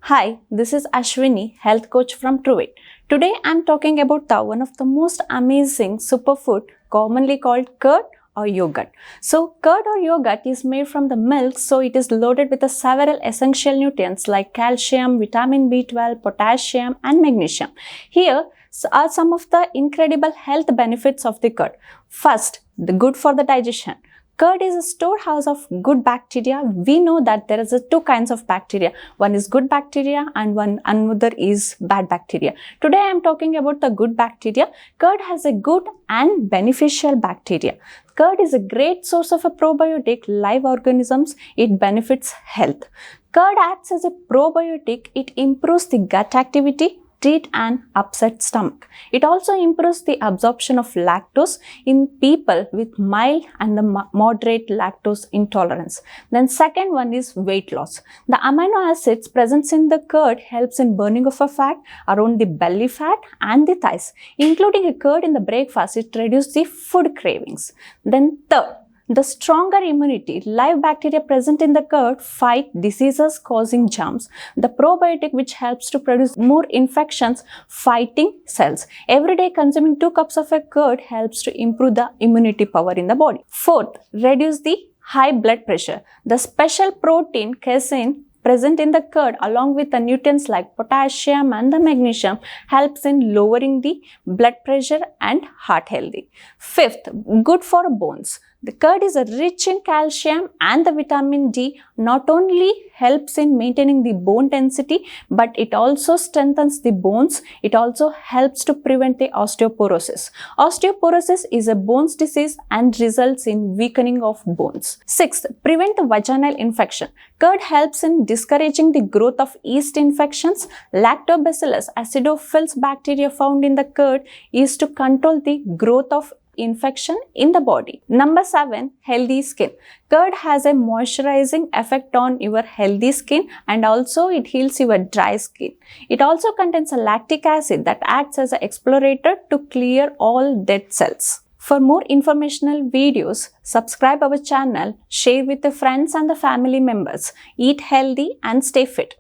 Hi, this is Ashwini, health coach from Truweight. Today I am talking about one of the most amazing superfood commonly called curd or yogurt. So curd or yogurt is made from the milk, so it is loaded with several essential nutrients like calcium, vitamin B12, potassium and magnesium. Here are some of the incredible health benefits of the curd. First, the good for the digestion. Curd is a storehouse of good bacteria. We know that there is two kinds of bacteria. One is good bacteria and another is bad bacteria. Today I am talking about the good bacteria. Curd has a good and beneficial bacteria. Curd is a great source of a probiotic live organisms. It benefits health. Curd acts as a probiotic. It improves the gut activity, treat an upset stomach. It also improves the absorption of lactose in people with mild and moderate lactose intolerance. Then second one is weight loss. The amino acids present in the curd helps in burning of a fat around the belly fat and the thighs. Including a curd in the breakfast, it reduces the food cravings. Then third, the stronger immunity. Live bacteria present in the curd fight diseases causing germs. The probiotic which helps to produce more infections fighting cells. Every day consuming 2 cups of a curd helps to improve the immunity power in the body. Fourth, reduce the high blood pressure. The special protein casein present in the curd along with the nutrients like potassium and the magnesium helps in lowering the blood pressure and heart healthy. Fifth, good for bones. The curd is rich in calcium and the vitamin D not only helps in maintaining the bone density but it also strengthens the bones. It also helps to prevent the osteoporosis. Osteoporosis is a bones disease and results in weakening of bones. Sixth, prevent the vaginal infection. Curd helps in discouraging the growth of yeast infections. Lactobacillus acidophilus bacteria found in the curd is to control the growth of infection in the body. Number 7, healthy skin. Curd has a moisturizing effect on your healthy skin and also it heals your dry skin. It also contains a lactic acid that acts as an explorator to clear all dead cells. For more informational videos, subscribe our channel, share with the friends and the family members. Eat healthy and stay fit.